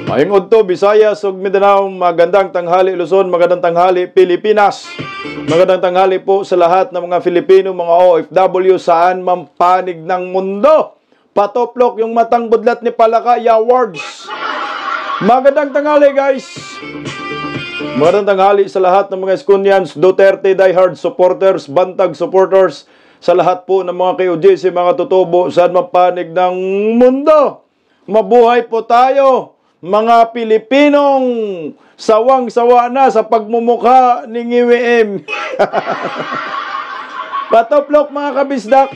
Mayong udto, Visayas ug Mindanao, magandang tanghali Luzon, magandang tanghali Pilipinas. Magandang tanghali po sa lahat ng mga Filipino, mga OFW saan man panig ng mundo. Patoplok yung matang budlat ni Palakay Awards. Magandang tanghali guys. Magandang tanghali sa lahat ng mga Esconians, Duterte diehard supporters, Bantag supporters, sa lahat po ng mga KOJC, mga tutubo saan man panig ng mundo. Mabuhay po tayo, mga Pilipinong sawang-sawa na sa pagmumukha ni Ngiwim. Patoplok mga kabisdak.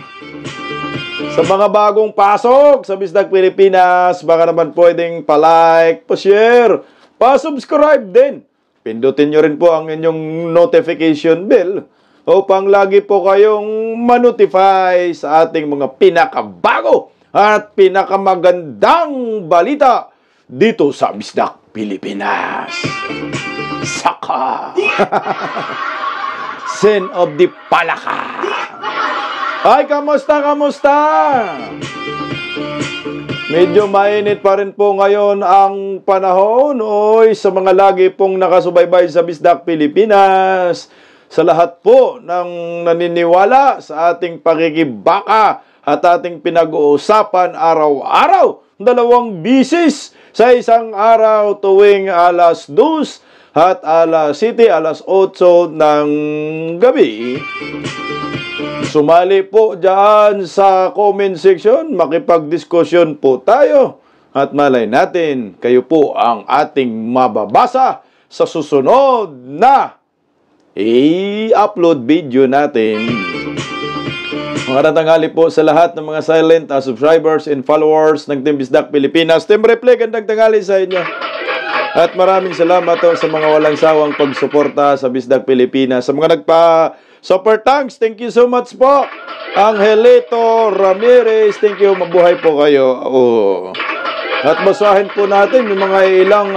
Sa mga bagong pasok sa Bisdak Pilipinas, baka naman pwedeng pa-like, pa-share, pa-subscribe din. Pindutin nyo rin po ang inyong notification bell upang lagi po kayong manotify sa ating mga pinakabago at pinakamagandang balita dito sa Bisdak Pilipinas. Saka Sin of the Palaka. Ay, kamusta? Medyo mainit pa rin po ngayon ang panahon. Oy, sa mga lagi pong nakasubaybay sa Bisdak Pilipinas, sa lahat po ng naniniwala sa ating pakikibaka at ating pinag-uusapan araw-araw, 2 bisis sa isang araw tuwing alas 2 at alas 7, alas 8 ng gabi. Sumali po dyan sa comment section, makipag-diskusyon po tayo at malay natin kayo po ang ating mababasa sa susunod na i-upload video natin. Magandang tanghali po sa lahat ng mga silent subscribers and followers ng Team Bisdak Pilipinas. Team Replay, gandang tanghali sa inyo. At maraming salamat sa mga walang sawang pagsuporta sa Bisdak Pilipinas. Sa mga nagpa-super thanks, thank you so much po. Angelito Ramirez, thank you, mabuhay po kayo. At basahin po natin yung mga ilang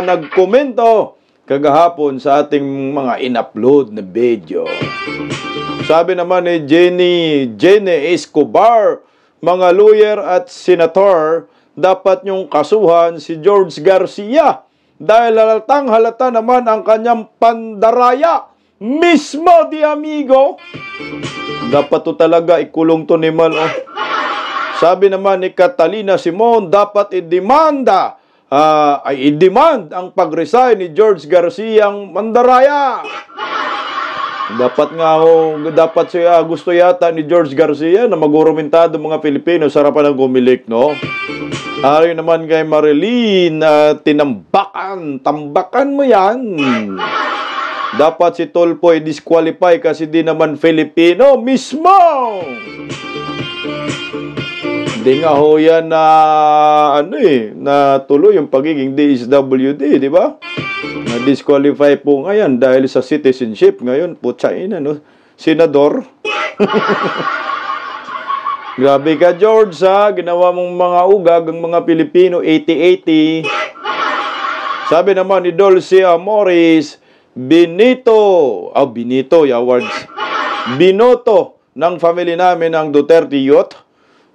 nagkomento kagahapon sa ating mga in-upload na video. Sabi naman ni Jenny Escobar, mga lawyer at senator, dapat niyong kasuhan si George Garcia dahil halatang halata naman ang kanyang pandaraya mismo di amigo. Dapat to talaga ikulong to ni Mal. Sabi naman ni Catalina Simon, dapat i-demand ang pag-resign ni George Garcia ang mandaraya. Dapat siya gusto yata ni George Garcia na magurumentado mga Pilipino sa harapan ng Comelec, no? Ari naman kay Marilyn, tambakan mo yan. Dapat si Tolpo ay disqualify kasi di naman Filipino mismo. Hindi nga ho yan na tuloy yung pagiging DSWD, di ba? Na-disqualify po ngayon dahil sa citizenship. Ngayon, putsain, senador. Grabe ka, George, ha? Ginawa mong mga ugag ang mga Pilipino, 80-80. Sabi naman ni Dulce Amores, Binoto ng family namin ang Duterte Youth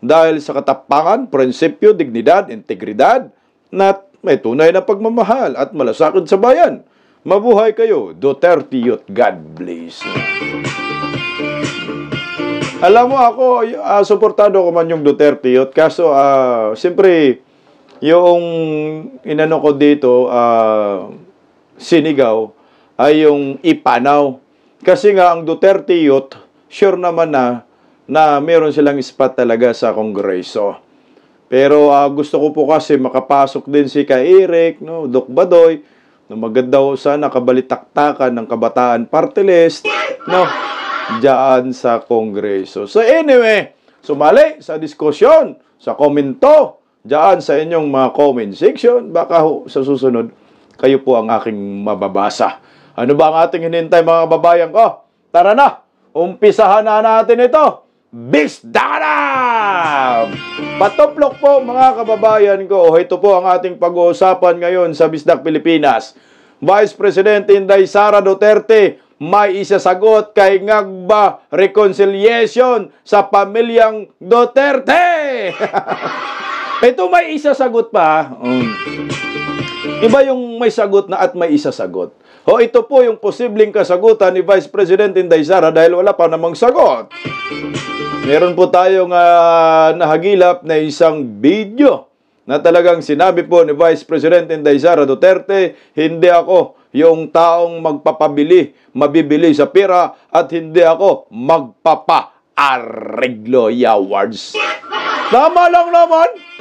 dahil sa katapangan, prinsipyo, dignidad, integridad, na may tunay na pagmamahal at malasakit sa bayan. Mabuhay kayo, Duterte Youth. God bless. Alam mo ako, suportado ko man yung Duterte Youth. Kaso, siyempre, yung inano ko dito, sinigaw, ay yung ipanaw. Kasi nga, ang Duterte Youth, sure naman na meron silang spot talaga sa Kongreso. Pero gusto ko po kasi makapasok din si Eric, no, Doc Badoy, na maganda sana kabalitaktakan ng Kabataan Party List, no, diyan sa Kongreso. So anyway, sumali sa diskusyon, sa komento, diyan sa inyong mga comment section, baka sa susunod, kayo po ang aking mababasa. Ano ba ang ating hinintay mga kababayan ko? Tara na, umpisahan na natin ito. Bisdak! Patoplok po mga kababayan ko. Ito po ang ating pag-uusapan ngayon sa Bisdak Pilipinas. Vice President Inday Sara Duterte may isasagot kay Ngagba reconciliation sa pamilyang Duterte. Ito may isasagot pa. Iba yung may sagot na at may isasagot. Ito po yung posibleng kasagutan ni Vice President Inday Sara dahil wala pa namang sagot. Meron po tayong nahagilap na isang video na talagang sinabi po ni Vice President Inday Sara Duterte, hindi ako yung taong mabibili sa pera at hindi ako magpapa-arreglo awards. Tama lang naman.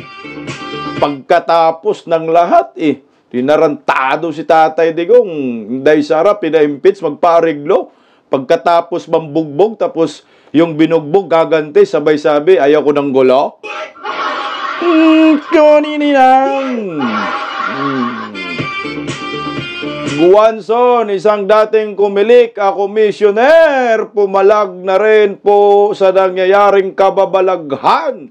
Pagkatapos ng lahat, tinarantado si Tatay Digong. Inday Sara, pina-impeach, magpa-arreglo. Pagkatapos mambugbog, tapos yung binugbog, gaganti, sabay sabi, ayaw ko ng gulo. Guwanson, isang dating kumilik, komisyoner, pumalag na rin po sa nangyayaring kababalaghan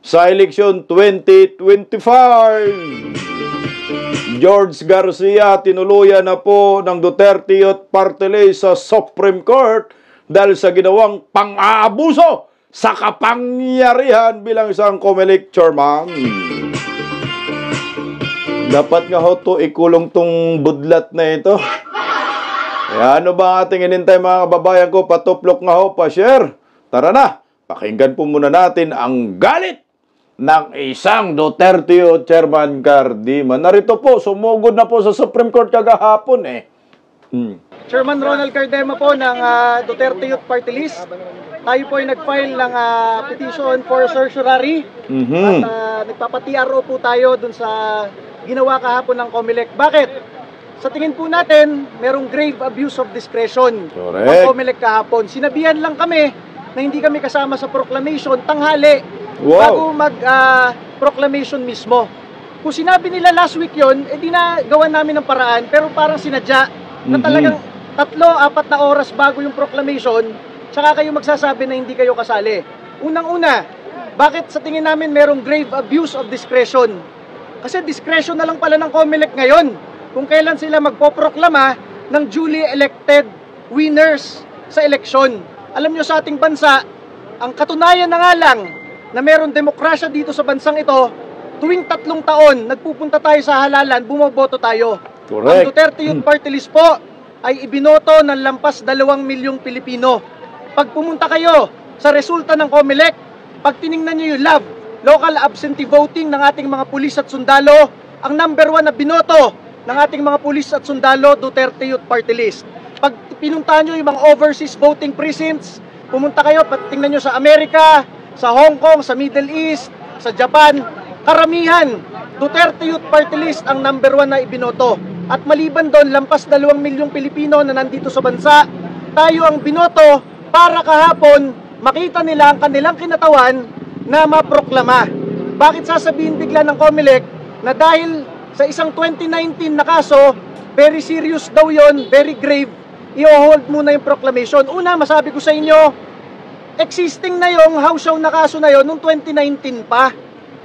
sa eleksyon 2025. George Garcia, tinuluyan na po ng Duterte Youth Party List sa Supreme Court dahil sa ginawang pang-aabuso sa kapangyarihan bilang isang Comelec chairman. Dapat nga to ikulong tong budlat na ito. Ano ba ating inintay mga kababayan ko? Patuplok nga pa-share. Tara na, pakinggan po muna natin ang galit ng isang Duterte Youth Chairman Cardiman. Narito po, sumugod na po sa Supreme Court kagahapon Chairman Ronald Cardema po ng Duterte Youth Party List. Tayo po ay nag-file ng petition for certiorari at nagpapa-TRO po tayo dun sa ginawa kahapon ng Comelec. Bakit? Sa tingin po natin, merong grave abuse of discretion ng Comelec kahapon. Sinabihan lang kami na hindi kami kasama sa proclamation tanghali bago mag-proclamation mismo. Kung sinabi nila last week yon, di na gawan namin ng paraan, pero parang sinadya na talagang 3-4 na oras bago yung proclamation, tsaka kayo magsasabi na hindi kayo kasali. Unang-una, bakit sa tingin namin merong grave abuse of discretion? Kasi discretion na lang pala ng Comelec ngayon kung kailan sila magpoproklama ng duly elected winners sa eleksyon. Alam nyo sa ating bansa, ang katunayan na nga lang na merong demokrasya dito sa bansang ito, tuwing 3 taon, nagpupunta tayo sa halalan, bumoboto tayo. Correct. Ang Duterte Youth Party List po ay ibinoto ng lampas 2 milyong Pilipino. Pag pumunta kayo sa resulta ng Comelec, pag tiningnan nyo yung local absentee voting ng ating mga pulis at sundalo, ang number 1 na binoto ng ating mga pulis at sundalo, Duterte Youth Party List. Pag pinuntahan nyo yung mga overseas voting precincts, pumunta kayo, tingnan nyo sa Amerika, sa Hong Kong, sa Middle East, sa Japan, karamihan, Duterte Youth Party List ang number 1 na ibinoto. At maliban doon, lampas 2 milyong Pilipino na nandito sa bansa, tayo ang binoto para kahapon makita nila ang kanilang kinatawan na maproklama. Bakit sasabihin bigla ng Comelec na dahil sa isang 2019 na kaso, very serious daw yon, very grave, i-hold muna yung proclamation. Una, masabi ko sa inyo, existing na yung house show na kaso na yon noong 2019 pa.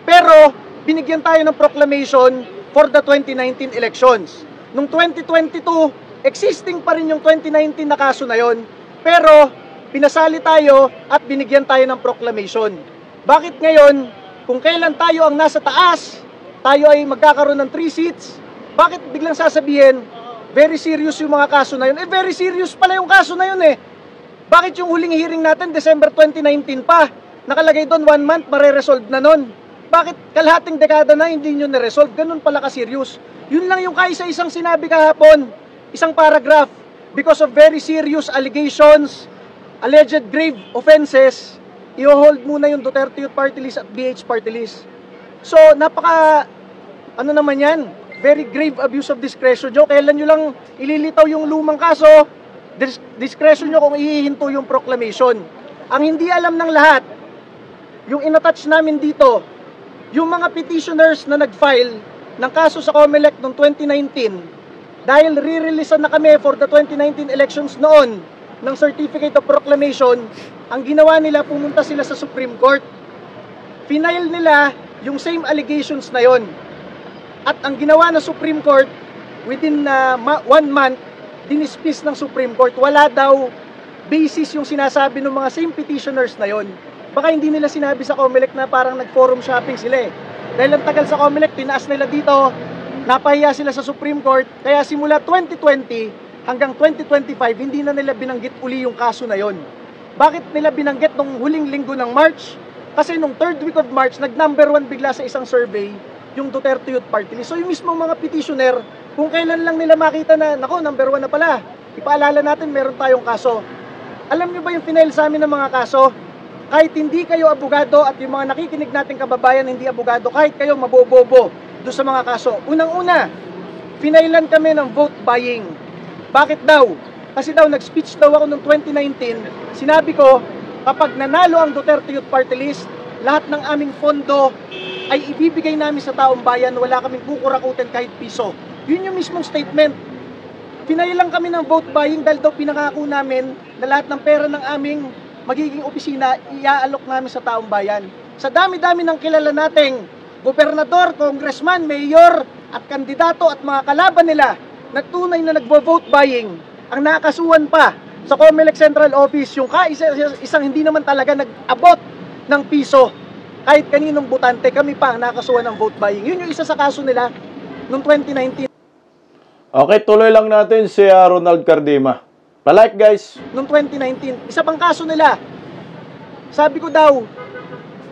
Pero, binigyan tayo ng proclamation for the 2019 elections. Noong 2022, existing pa rin yung 2019 na kaso na yon. Pero, pinasali tayo at binigyan tayo ng proclamation. Bakit ngayon, kung kailan tayo ang nasa taas, tayo ay magkakaroon ng 3 seats, bakit biglang sasabihin, very serious yung mga kaso na yun? Very serious pala yung kaso na yun Bakit yung huling hearing natin, December 2019 pa, nakalagay doon 1 month, mare-resolve na nun? Bakit kalahating dekada na hindi nyo na-resolve? Ganun pala ka-serious. Yun lang yung kaisa-isang sinabi kahapon, isang paragraph, because of very serious allegations, alleged grave offenses, i-hold muna yung Duterte Youth Party List at BH Party List. So, ano naman yan? Very grave abuse of discretion nyo. Kailan nyo lang ililitaw yung lumang kaso, discretion nyo kung ihihinto yung proclamation. Ang hindi alam ng lahat, yung inattach namin dito, yung mga petitioners na nag-file ng kaso sa Comelec noong 2019, dahil re-releasean na kami for the 2019 elections noon ng Certificate of Proclamation, ang ginawa nila, pumunta sila sa Supreme Court. Final nila yung same allegations na yon. At ang ginawa ng Supreme Court, within 1 month, dinispis ng Supreme Court. Wala daw basis yung sinasabi ng mga same petitioners na yon. Baka hindi nila sinabi sa Comelec na parang nag-forum shopping sila Dahil ang tagal sa COMELEC, tinaas nila dito, napahiya sila sa Supreme Court, kaya simula 2020 hanggang 2025, hindi na nila binanggit uli yung kaso na yon. Bakit nila binanggit nung huling linggo ng March? Kasi nung third week of March, nag-number 1 bigla sa isang survey, yung Duterte Youth Party List. So yung mismong mga petitioner, kung kailan lang nila makita na, nako, number 1 na pala, ipaalala natin, meron tayong kaso. Alam nyo ba yung final sa amin ng mga kaso? Kahit hindi kayo abogado at yung mga nakikinig nating kababayan hindi abogado, kahit kayo mabobobo doon sa mga kaso. Unang-una, pinailan kami ng vote buying. Bakit daw? Kasi daw nag-speech daw ako noong 2019, sinabi ko, kapag nanalo ang Duterte Youth Party List, lahat ng aming pondo ay ibibigay namin sa taong bayan, wala kaming kukurakutin kahit piso. Yun yung mismong statement. Pinailan kami ng vote buying dahil daw pinangako namin na lahat ng pera ng aming magiging opisina, iaalok namin sa taong bayan. Sa dami-dami ng kilala nating gobernador, congressman, mayor, at kandidato at mga kalaban nila na tunay na nagvo-vote buying, ang nakasuhan pa sa COMELEC Central Office, yung isang hindi naman talaga nag-abot ng piso, kahit kaninong butante, kami pa ang nakasuhan ng vote buying. Yun yung isa sa kaso nila noong 2019. Okay, tuloy lang natin si Ronald Cardema. Palike guys. Noong 2019, isa pang kaso nila. Sabi ko daw,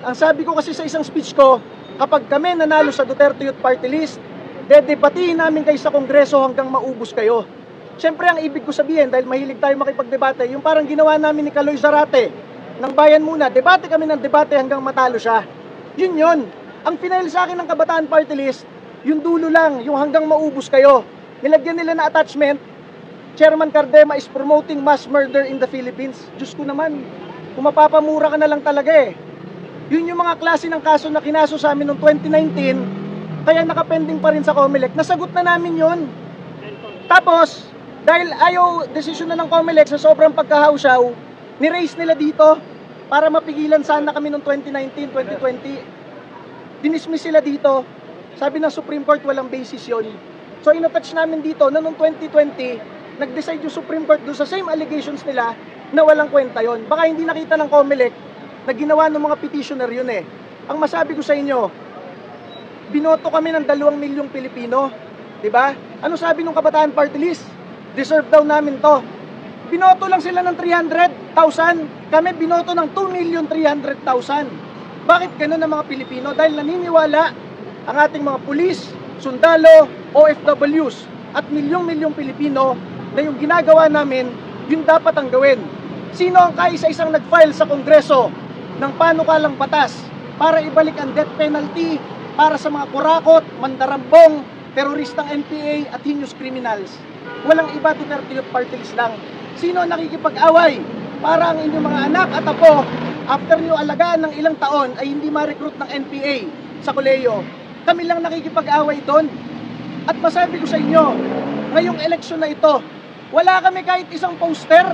ang sabi ko kasi sa isang speech ko, kapag kami nanalo sa Duterte Youth Party List, dedebatiin namin kayo sa Kongreso hanggang maubos kayo. Siyempre ang ibig ko sabihin, dahil mahilig tayo makipagdebate, yung parang ginawa namin ni Kaloy Zarate, ng Bayan Muna, debate kami ng debate hanggang matalo siya. Yun yun. Ang final sa akin ng Kabataan Party List, yung dulo lang, yung hanggang maubos kayo. Nilagyan nila na attachment, Chairman Cardema is promoting mass murder in the Philippines. Diyos ko naman, kung mapapamura ka na lang talaga eh. Yun yung mga klase ng kaso na kinaso sa amin noong 2019, kaya nakapending pa rin sa COMELEC. Nasagot na namin yun. Tapos, dahil ayaw, desisyon na ng COMELEC sa sobrang pagkahawsaw, ni-raise nila dito para mapigilan sana kami noong 2019, 2020. Dinismiss sila dito. Sabi ng Supreme Court, walang basis yun. So, inattach namin dito na noong 2020, nag-decide yung Supreme Court doon sa same allegations nila na walang kwenta yon. Baka hindi nakita ng COMELEC na ginawa ng mga petitioner yun eh. Ang masabi ko sa inyo, binoto kami ng 2 milyong Pilipino. Diba? Ano sabi ng Kabataan Party List? Deserve daw namin to. Binoto lang sila ng 300,000. Kami binoto ng 2,300,000. Bakit ganun ang mga Pilipino? Dahil naniniwala ang ating mga pulis, sundalo, OFWs at milyong-milyong Pilipino na yung ginagawa namin, yung dapat ang gawin. Sino ang kaisa-isang nag-file sa Kongreso ng panukalang batas para ibalik ang death penalty para sa mga kurakot, mandarambong, teroristang NPA at heinous criminals? Walang iba, Duterte Youth Party List lang. Sino ang nakikipag-away para ang inyong mga anak at apo, after nyo alagaan ng ilang taon, ay hindi ma-recruit ng NPA sa koleyo? Kami lang nakikipag-away doon. At masabi ko sa inyo, ngayong eleksyon na ito, wala kami kahit isang poster,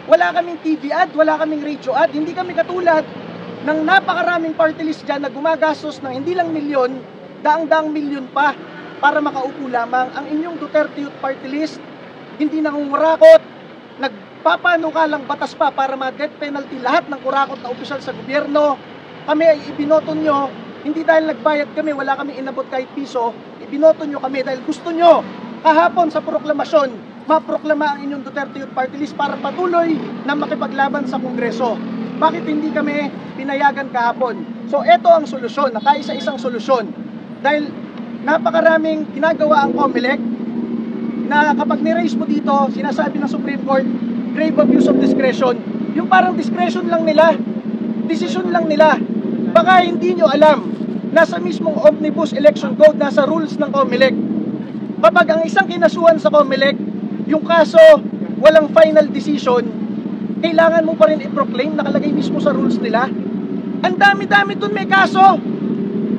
wala kaming TV ad, wala kaming radio ad, hindi kami katulad ng napakaraming party list dyan na gumagastos ng hindi lang milyon, daang-daang milyon pa para makaupo lamang. Ang inyong Duterte Youth Party List, hindi nangungurakot, nagpapanukalang batas pa para ma-death penalty lahat ng kurakot na opisyal sa gobyerno. Kami ay ibinoto nyo, hindi dahil nagbayad kami, wala kami inabot kahit piso, ibinoto nyo kami dahil gusto nyo kahapon sa proklamasyon, maproklama ang inyong Duterte Youth Party List para patuloy na makipaglaban sa Kongreso. Bakit hindi kami pinayagan kahapon? So ito ang solusyon, nakaisa-isang solusyon. Dahil napakaraming ginagawa ang COMELEC na kapag ni-raise mo dito, sinasabi ng Supreme Court, grave abuse of discretion. Yung parang discretion lang nila, decision lang nila. Baka hindi nyo alam, nasa mismong Omnibus Election Code, nasa rules ng COMELEC. Kapag ang isang kinasuhan sa COMELEC, yung kaso walang final decision, kailangan mo pa rin i-proclaim, nakalagay mismo sa rules nila. Ang dami-dami dun may kaso.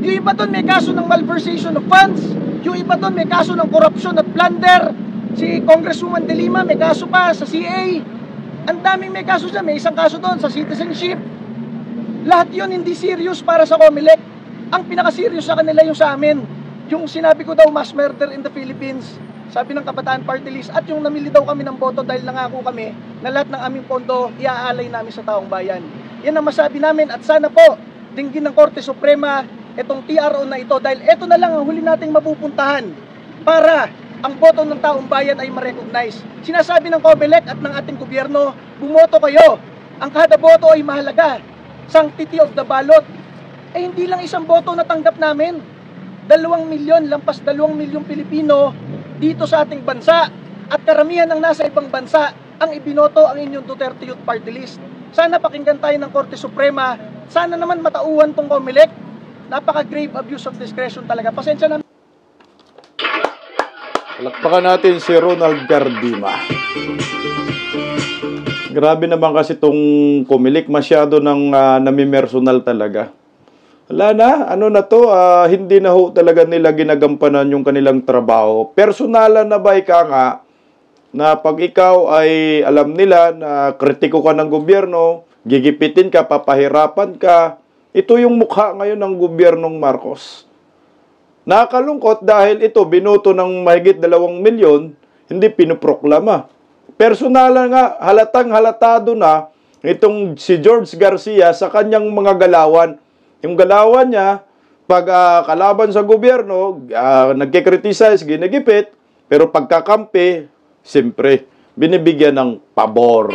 Yung iba dun may kaso ng malversation of funds, yung iba dun may kaso ng corruption at plunder. Si Congresswoman De Lima may kaso pa sa CA. Ang daming may kaso dyan, may isang kaso doon sa citizenship. Lahat yun hindi serious para sa COMELEC. Ang pinaka-serious sa kanila yung sa amin. Yung sinabi ko daw, mass murder in the Philippines, sabi ng Kabataan Party List, at yung namili daw kami ng boto dahil nangako kami na lahat ng aming pondo iaalay namin sa taong bayan. Yan ang masabi namin, at sana po dinggin ng Korte Suprema itong TRO na ito dahil ito na lang ang huli nating mapupuntahan para ang boto ng taong bayan ay ma-recognize. Sinasabi ng COMELEC at ng ating gobyerno, bumoto kayo. Ang kada boto ay mahalaga. Sanctity of the ballot. Eh hindi lang isang boto na tanggap namin. 2 milyon, lampas 2 milyong Pilipino dito sa ating bansa. At karamihan ng nasa ibang bansa ang ibinoto ang inyong Duterte Youth Party List. Sana pakinggan tayo ng Korte Suprema. Sana naman matauhan tong COMELEC. Napaka-grave abuse of discretion talaga. Pasensya na. Palakpakan natin si Ronald Gardima. Grabe naman kasi itong COMELEC, masyado ng nami-personal talaga. Wala na, ano na to, hindi na ho talaga nila ginagampanan yung kanilang trabaho. Personalan na ba ika nga, na pag ikaw ay alam nila na kritiko ka ng gobyerno, gigipitin ka, papahirapan ka, ito yung mukha ngayon ng gobyernong Marcos. Nakakalungkot dahil ito binoto ng mahigit 2 milyon, hindi pinoproklama. Personalan nga, halatang halatado na itong si George Garcia sa kanyang mga galawan. Yung galawan niya, pag kalaban sa gobyerno, nagkikriticize, ginigipit, pero pagkakampi, siyempre, binibigyan ng pabor.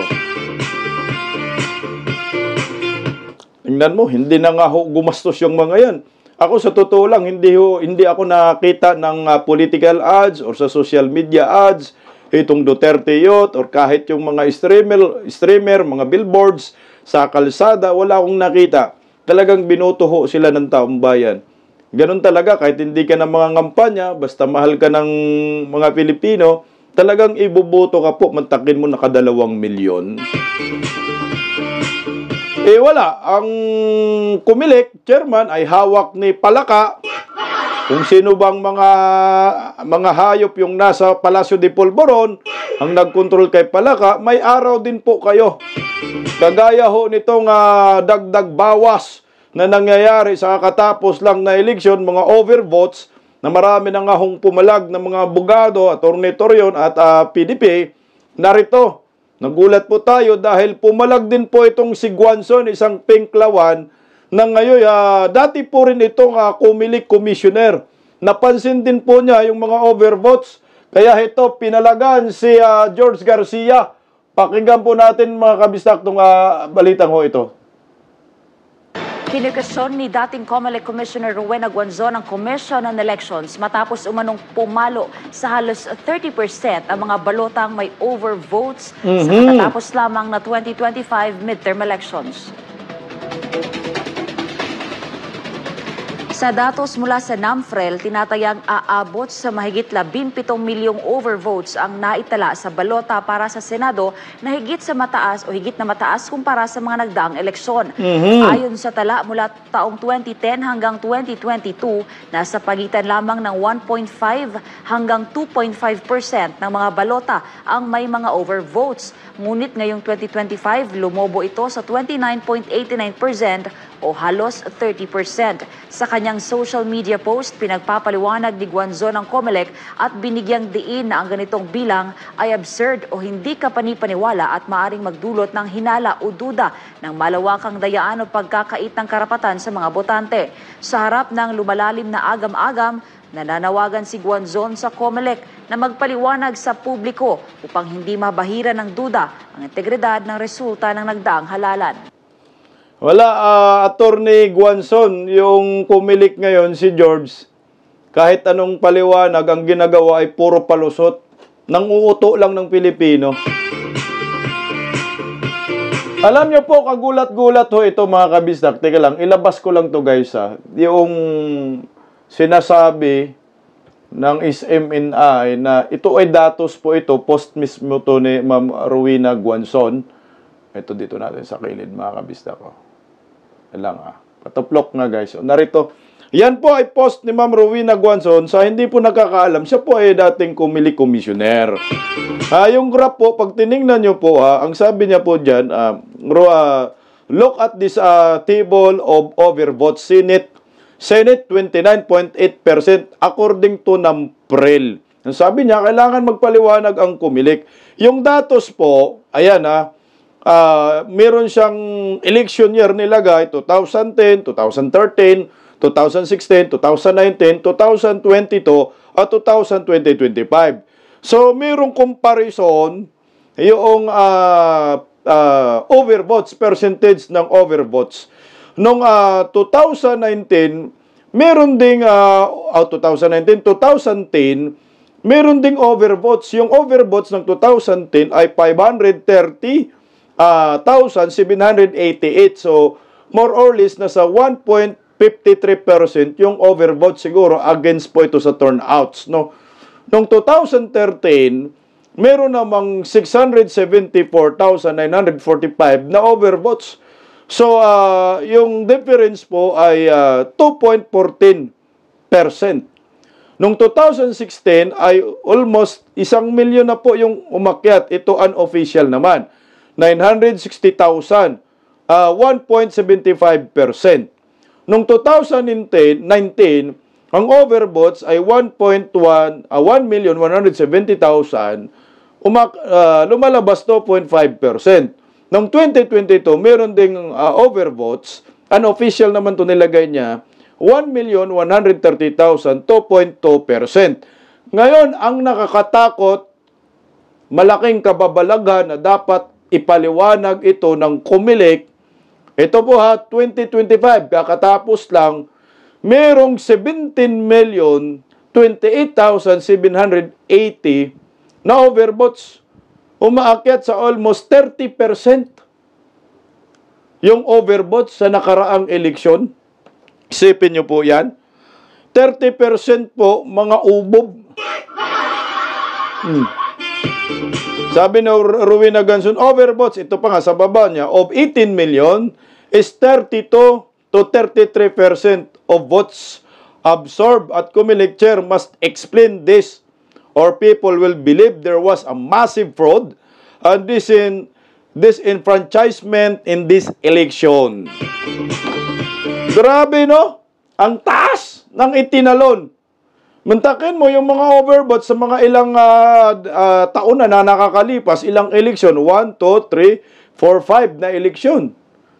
Tingnan mo, hindi na nga gumastos yung mga yan. Ako sa totoo lang, hindi ako nakita ng political ads or sa social media ads, itong Duterte Youth or kahit yung mga streamer, mga billboards sa kalsada, wala akong nakita. Talagang binoto ho sila ng taong bayan. Ganun talaga, kahit hindi ka ng mga ngampanya, basta mahal ka ng mga Pilipino, talagang iboboto ka po, mantakin mo naka 2 milyon. Eh wala, ang COMELEC, chairman, ay hawak ni Palaka. Kung sino bang mga hayop yung nasa Palacio de Polvoron, ang nagkontrol kay Palaka, may araw din po kayo. Kagaya ho nitong dagdag bawas na nangyayari sa kakatapos lang na eleksyon, mga overvotes, na marami na nga hong pumalag ng mga abogado, Atty. Torion at PDP, narito. Nagulat po tayo dahil pumalag din po itong si Guanzon, isang pinklawan, na ngayon, dati po rin itong COMELEC commissioner. Napansin din po niya yung mga overvotes, kaya ito pinalagan si George Garcia. Pakinggan po natin mga kabistak itong balitang ho ito. Kinukasyon ni dating COMELEC Commissioner Rowena Guanzon ang Commission on Elections matapos umanong pumalo sa halos 30% ang mga balotang may overvotes sa katatapos lamang na 2025 midterm elections. Sa datos mula sa NAMFREL, tinatayang aabot sa mahigit 17 milyong overvotes ang naitala sa balota para sa Senado na higit na mataas kumpara sa mga nagdaang eleksyon. Ayon sa tala mula taong 2010 hanggang 2022, nasa pagitan lamang ng 1.5 hanggang 2.5% ng mga balota ang may mga overvotes. Ngunit ngayong 2025, lumobo ito sa 29.89% o halos 30%. Sa kanyang social media post, pinagpapaliwanag ni Guanzon ang COMELEC at binigyang diin na ang ganitong bilang ay absurd o hindi kapanipaniwala at maaring magdulot ng hinala o duda ng malawakang dayaan o pagkakait ng karapatan sa mga botante. Sa harap ng lumalalim na agam-agam, nananawagan si Guanzon sa COMELEC na magpaliwanag sa publiko upang hindi mabahira ng duda ang integridad ng resulta ng nagdaang halalan. Wala, Attorney Guanzon, yung COMELEC ngayon, si George, kahit anong paliwanag, ang ginagawa ay puro palusot. Nanguuto lang ng Pilipino. Alam niyo po, kagulat-gulat ho ito mga kabisdak. Teka lang, ilabas ko lang to guys yung sinasabi ng SMNI na ito ay datos po ito, post mismo to ni Ma'am Rowena Guanzon. Ito dito natin sa kilid mga kabisdak ko. Lang patuplok nga guys. Narito. Yan po ay post ni Ma'am Rowena Guanzon. Sa hindi po nakakaalam, siya po ay dating COMELEC commissioner. Yung graph po, pag tiningnan nyo po, ang sabi niya po dyan, look at this table of overvotes. Senate 29.8% according to NAMFREL. Ang sabi niya, kailangan magpaliwanag ang COMELEC. Yung datos po, ayan meron siyang election year nilagay, 2010, 2013, 2016, 2019, 2022, at 2025. So, mayroong comparison yung overvotes, percentage ng overvotes. Noong 2019, meron ding 2010, meron ding overvotes. Yung overvotes ng 2010 ay 530,788. So, more or less, nasa 1.53% yung overvote siguro against po ito sa turnouts. No? Noong 2013, meron namang 674,945 na overvotes. So, yung difference po ay 2.14%. Noong 2016 ay almost 1,000,000 na po yung umakyat. Ito unofficial naman. 960,000, 1.75%. Noong 2019, ang overvotes ay 1,170,000, lumalabas 2.5%. Noong 2022, meron ding overvotes, unofficial naman ito nilagay niya, 1,130,000, 2.2%. Ngayon, ang nakakatakot, malaking kababalagan na dapat ipaliwanag ito ng Comelec. Ito po 2025, kakatapos lang, merong 17,028,780 na overvotes. Umaakyat sa almost 30% yung overvotes sa nakaraang eleksyon. Isipin nyo po yan. 30% po mga ubob. Sabi na Rowena Ganson, overvotes, ito pa nga sa baba niya, of 18 million is 32 to 33% of votes absorbed at Comelec chair must explain this or people will believe there was a massive fraud and disenfranchisement in this election. Grabe, no? Ang taas ng itinalon. Muntakin mo yung mga overvotes sa mga ilang taon na nakakalipas, ilang eleksyon, 1, 2, 3, 4, 5 na eleksyon.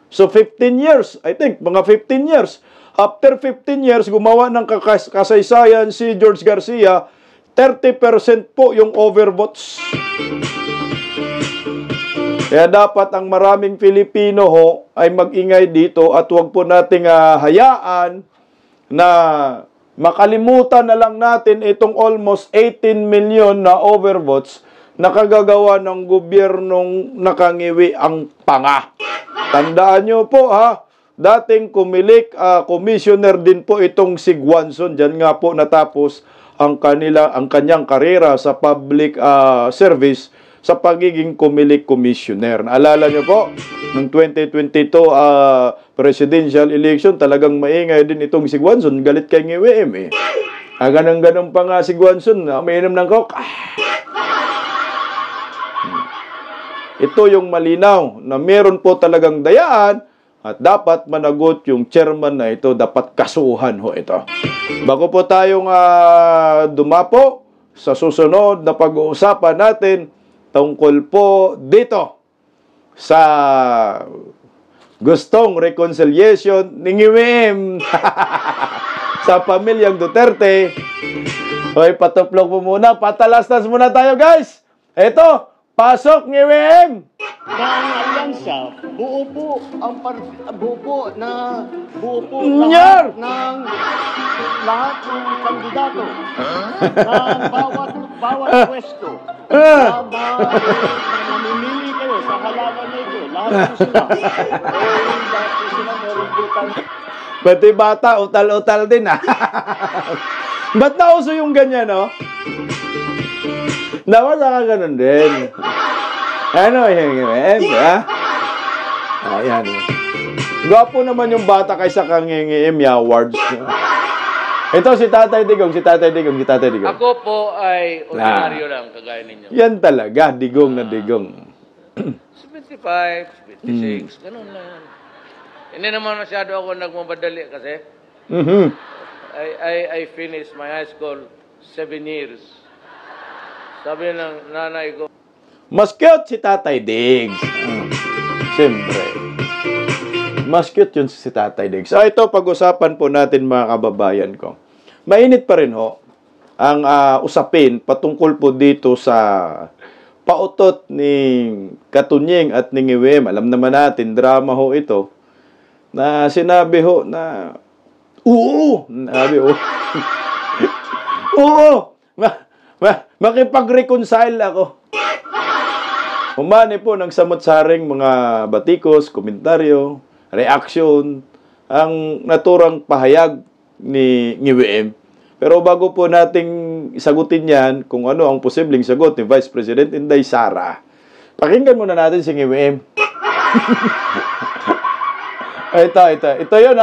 So 15 years, I think, mga 15 years. After 15 years, gumawa ng kasaysayan si George Garcia, 30% po yung overvotes. Kaya dapat ang maraming Pilipino ay mag-ingay dito at huwag po nating hayaan na makalimutan na lang natin itong almost 18 million na overvotes na kagagawa ng gobyernong nakangiwi ang panga. Tandaan nyo po dating Comelec commissioner din po itong si Guanzon. Diyan nga po natapos ang kanyang karera sa public service sa pagiging Comelec commissioner. Naalala nyo po, noong 2022 presidential election, talagang maingay din itong si Guanzon. Galit kay NGWM ganun pa nga si Guanzon, umiinom ng coke. Ito yung malinaw na meron po talagang dayaan at dapat managot yung chairman na ito, dapat kasuhan ito. Bago po tayong dumapo sa susunod na pag-uusapan natin tungkol po dito sa gustong reconciliation ni NGWM sa pamilyang Duterte. Hoy, patuplok po muna, patalastas muna tayo, guys. Ito, pasok NGWM. Ang alyansa, buo po lahat ng kandidato ng bawat pwesto. Namimili kayo sa halaman na ito. Lahat po sila. Lahat po sila meron butang. Pati bata, utal-utal din Ba't nauso yung ganyan, no? Dapat ka ganun din. Ano yung ayan. Gwapo naman yung bata kaysa kang Emmy Awards. Ito si Tatay Digong. Ako po ay ordinaryo lang, kagaya ninyo. Yan talaga, digong na digong. 75, 76, ganun lang yan. Hindi naman masyado ako nagmamadali kasi. I finished my high school 7 years. Sabi ng nanay ko, mas cute si Tatay Diggs. Siyempre. Mas cute yun si Tatay Diggs. So ito, pag-usapan po natin mga kababayan ko. Mainit pa rin ho ang usapin patungkol po dito sa pautot ni Katunying at ni Ngiwem. Alam naman natin, drama ho ito, na sinabi ho na, sabi ho, makipag-reconcile ako. Humani po ng samot-saring mga batikos, komentaryo, reaksyon, ang naturang pahayag ni Ngiwem. Pero bago po nating sagutin yan, kung ano ang posibleng sagot ni Vice President Inday Sara, pakinggan muna natin si Ngiwem. Ito yun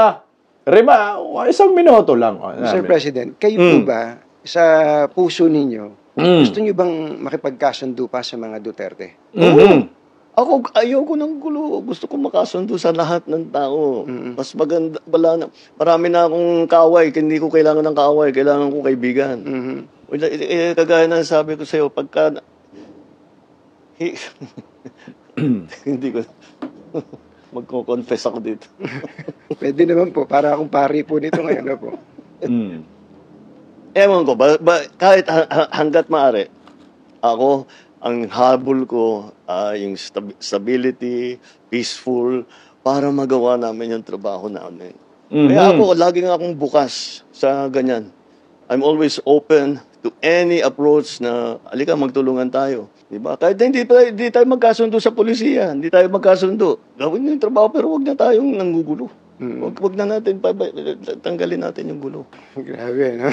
Rima, 1 minuto lang. Sir President, kayo po ba, sa puso ninyo, gusto niyo bang makipagkasundo pa sa mga Duterte? Ako, ayoko ng gulo. Gusto ko makasundo sa lahat ng tao. Mas maganda, marami na akong kaaway. Hindi ko kailangan ng kaaway. Kailangan ko kaibigan. Kagaya na sabi ko sa'yo, pagka... Hindi ko... Magko-confess ako dito. Pwede naman po, para akong pari po nito ngayon na po. Ewan ko, kahit hanggat maaari, ako, ang habol ko, yung stability, peaceful, para magawa namin yung trabaho namin. Kaya ako, laging akong bukas sa ganyan. I'm always open to any approach na, alika, magtulungan tayo. Diba? Kahit hindi tayo magkasundo sa polisiya, hindi tayo magkasundo. Gawin yung trabaho, pero wag na tayong nanggugulo. Wag na natin, tanggalin natin yung gulo. Grabe, no?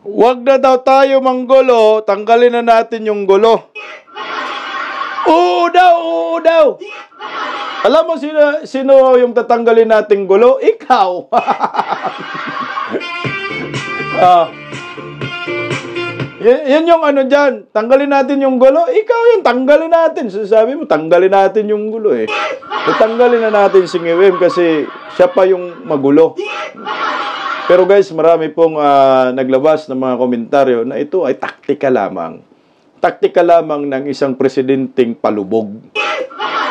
Wag na daw tayo manggulo, tanggalin na natin yung gulo. Oo daw. Alam mo sino yung tatanggalin nating gulo? Ikaw. Yan yung ano dyan. Tanggalin natin yung gulo. Ikaw yung tanggalin natin. Sabi mo, tanggalin natin yung gulo eh. Tanggalin na natin si Ngiwem kasi siya pa yung magulo. Pero guys, marami pong naglabas ng mga komentaryo na ito ay taktika lamang. Taktika lamang ng isang presidenteng palubog.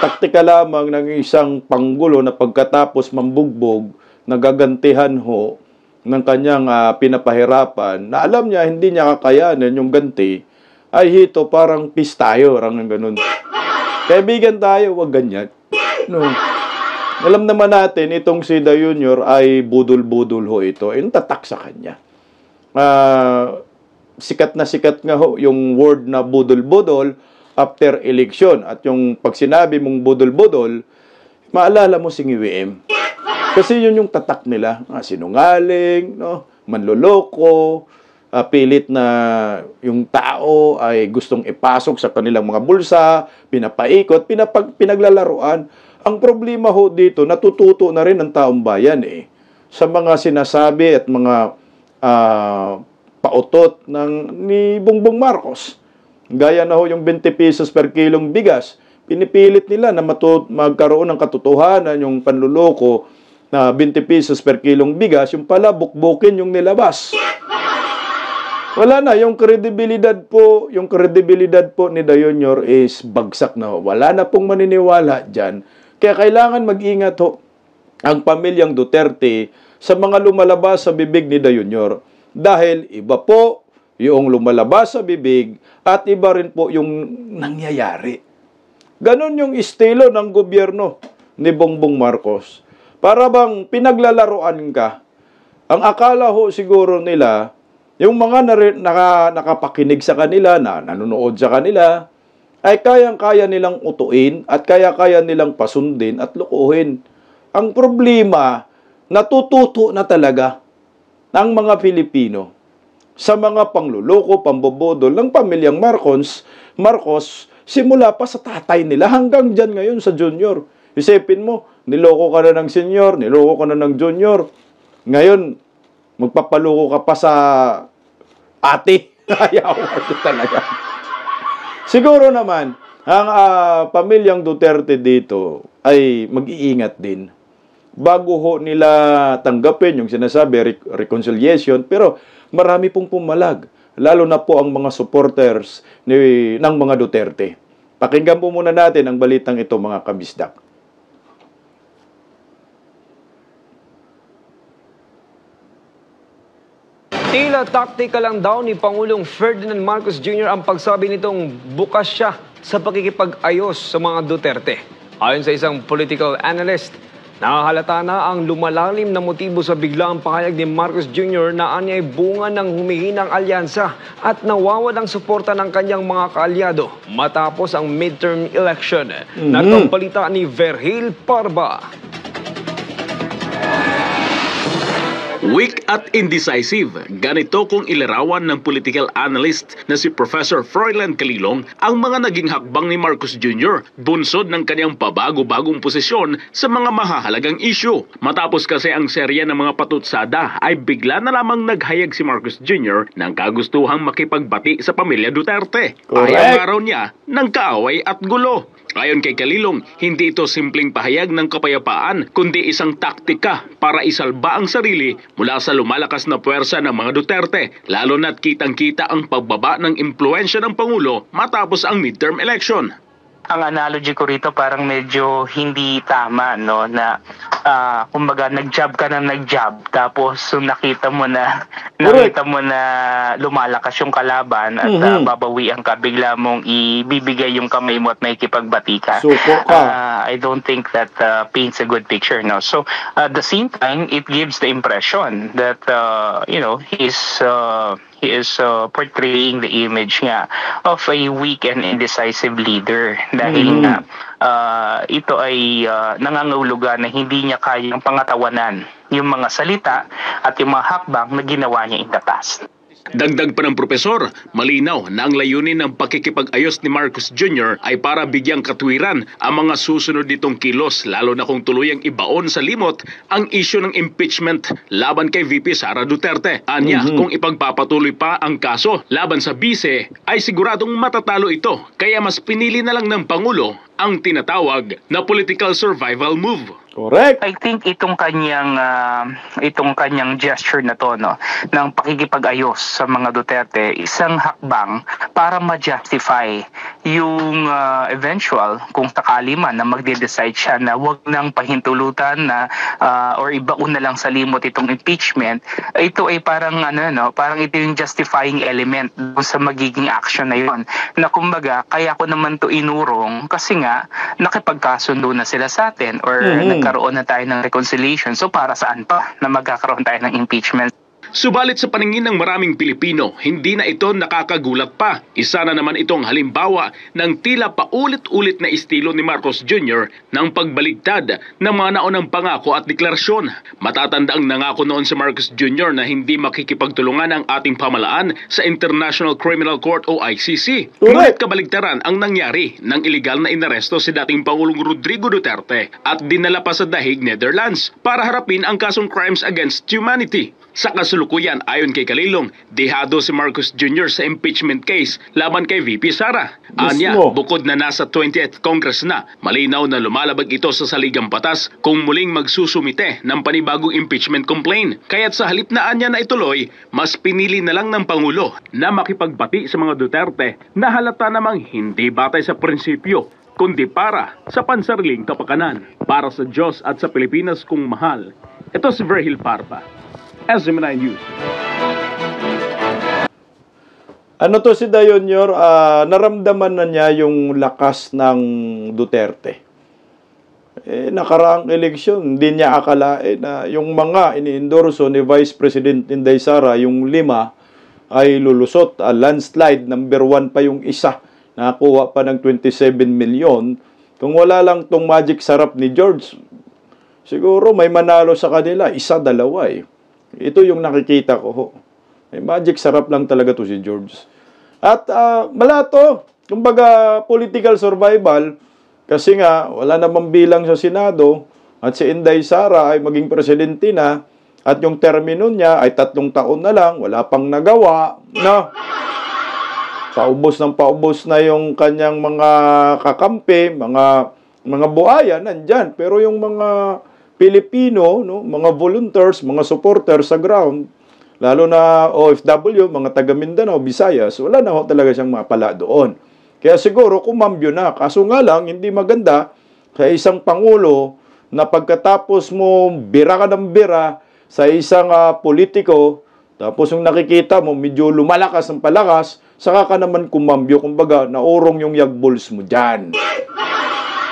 Taktika lamang ng isang panggulo na pagkatapos mambugbog, nagagantihan ho ng kanyang pinapahirapan na alam niya hindi niya kakayanin yung ganti, ay hito parang peace tayo, parang ganun. Kaibigan tayo, wag ganyan. No. Alam naman natin, itong si Da Junior ay budol-budol ho ito. Yung tatak sa kanya. Sikat na sikat nga ho yung word na budol-budol after election. At yung pag sinabi mong budol-budol, maalala mo si Ngiwem. Kasi yun yung tatak nila. Sinungaling, no? Manloloko, pilit na yung tao ay gustong ipasok sa kanilang mga bulsa, pinapaikot, pinaglalaruan. Ang problema ho dito, natututo na rin ang taong bayan sa mga sinasabi at mga pautot ni Bongbong Marcos. Gaya na ho yung 20 pesos per kilong bigas. Pinipilit nila na magkaroon ng katotohanan yung panluloko na 20 pesos per kilong bigas, yung pala bukbukin yung nilabas. Wala na, yung kredibilidad po ni Da Junior is bagsak na ho. Wala na pong maniniwala dyan. Kaya kailangan mag-ingat ho ang pamilyang Duterte sa mga lumalabas sa bibig ni Da Junior. Dahil iba po yung lumalabas sa bibig at iba rin po yung nangyayari. Ganon yung estilo ng gobyerno ni Bongbong Marcos. Para bang pinaglalaruan ka. Ang akala ho siguro nila, yung mga nakapakinig sa kanila, na nanonood sa kanila, ay kayang-kaya nilang utuin at kaya-kaya nilang pasundin at lukuhin. Ang problema, natututo na talaga ng mga Pilipino sa mga pangluloko, pambobodol ng pamilyang Marcos, simula pa sa tatay nila hanggang dyan ngayon sa junior. Isipin mo, niloko ka na ng senior, niloko ka na ng junior. Ngayon, magpapaloko ka pa sa ate. Ayaw ko talaga. Siguro naman, ang pamilyang Duterte dito ay mag-iingat din. Bago ho nila tanggapin yung sinasabi, reconciliation, pero marami pong pumalag. Lalo na po ang mga supporters ng mga Duterte. Pakinggan po muna natin ang balitang ito, mga kabisdak. Tila taktika lang daw ni Pangulong Ferdinand Marcos Jr. ang pagsabi nitong bukas siya sa pakikipag-ayos sa mga Duterte. Ayon sa isang political analyst, nakahalata na ang lumalalim na motibo sa biglaang pahayag ni Marcos Jr. na anya'y bunga ng humihinang alyansa at nawawalang suporta ng kanyang mga kaalyado matapos ang midterm election. Narito ang balita ni Verhil Parba. Weak at indecisive, ganito kung ilarawan ng political analyst na si Professor Froilan Calilong ang mga naging hakbang ni Marcos Jr. bunsod ng kanyang pabago-bagong posisyon sa mga mahahalagang issue. Matapos kasi ang serya ng mga patutsada ay bigla na lamang naghayag si Marcos Jr. ng kagustuhang makipagbati sa pamilya Duterte. Ayaw araw niya ng kaaway at gulo. Ayon kay Calilong, hindi ito simpleng pahayag ng kapayapaan, kundi isang taktika para isalba ang sarili mula sa lumalakas na puwersa ng mga Duterte, lalo na't kitang-kita ang pagbaba ng impluensya ng Pangulo matapos ang midterm election. Ang analogy ko rito parang medyo hindi tama, no, na kumbaga nag-job ka na nag-job tapos nakita mo na lumalakas yung kalaban at babawian ka, bigla mong ibibigay yung kamay mo at makikipagbati ka. I don't think that paints a good picture, no. So at the same time, it gives the impression that he is portraying the image nga of a weak and indecisive leader dahil nga ito ay nangangahulugan na hindi niya kayang pangatawanan yung mga salita at yung mga hakbang na ginawa niya in the past. Dagdag pa ng propesor, malinaw na ang layunin ng pakikipag-ayos ni Marcos Jr. ay para bigyang katwiran ang mga susunod nitong kilos, lalo na kung tuluyang ibaon sa limot ang isyu ng impeachment laban kay VP Sara Duterte. Anya, kung ipagpapatuloy pa ang kaso laban sa bise, ay siguradong matatalo ito. Kaya mas pinili na lang ng Pangulo ang tinatawag na political survival move. Correct. I think itong kanyang gesture na to, no, ng pakikipag-ayos sa mga Duterte, isang hakbang para ma-justify yung eventual kung sakali man na magde-decide siya na wag nang pahintulutan na or ibaon na lang sa limot itong impeachment. Ito ay parang parang ito yung justifying element sa magiging action na yun. Na kumbaga, kaya ko naman to inurong kasi nga nakipagkasundo na sila sa atin or nagkaroon na tayo ng reconciliation. So para saan pa na magkakaroon tayo ng impeachment? Subalit sa paningin ng maraming Pilipino, hindi na ito nakakagulat pa. Isa na naman itong halimbawa ng tila paulit-ulit na estilo ni Marcos Jr. ng pagbaligtad ng mga naunang pangako at deklarasyon. Matatanda ang nangako noon si Marcos Jr. na hindi makikipagtulungan ang ating pamalaan sa International Criminal Court o ICC. Ngunit kabaligtaran ang nangyari nang iligal na inaresto si dating Pangulong Rodrigo Duterte at dinala pa sa The Hague, Netherlands para harapin ang kasong crimes against humanity. Sa kasalukuyan, ayon kay Calilong, dehado si Marcos Jr. sa impeachment case laban kay VP Sara. Anya, bukod na nasa 20th Congress na, malinaw na lumalabag ito sa saligang batas kung muling magsusumite ng panibagong impeachment complaint. Kaya't sa halip na anya na ituloy, mas pinili na lang ng Pangulo na makipagbati sa mga Duterte na halata namang hindi batay sa prinsipyo, kundi para sa pansariling kapakanan. Para sa Diyos at sa Pilipinas kung mahal. Ito si Verhil Parpa, SMNI News. Ano to si Dayonyor, naramdaman na niya yung lakas ng Duterte. Nakaraang eleksyon, hindi niya akalain na yung mga ini-endorso ni Vice President Inday Sara, yung 5 ay lulusot. Landslide, number 1 pa yung isa. Nakakuha pa ng 27 million. Kung wala lang tong magic sarap ni George, siguro may manalo sa kanila, 1, 2 Ito yung nakikita ko. May magic sarap lang talaga to si George. At wala to. Kumbaga, political survival. Kasi nga, wala namang bilang sa Senado. At si Inday Sara ay maging presidente na. At yung termino niya ay 3 taon na lang. Wala pang nagawa. No? Paubos na yung kanyang mga kakampi, mga buhaya, nandyan. Pero yung mga Pilipino, no, mga volunteers, mga supporters sa ground, lalo na OFW, mga taga Mindanao, Visayas, wala na ho talaga siyang mapala doon. Kaya siguro kumambyo na. Kaso nga lang, hindi maganda sa isang Pangulo na pagkatapos mo bira ka ng bira sa isang politiko, Tapos yung nakikita mo, medyo lumalakas ang palakas, saka ka naman kumambyo, kumbaga, naurong yung yagbols mo dyan.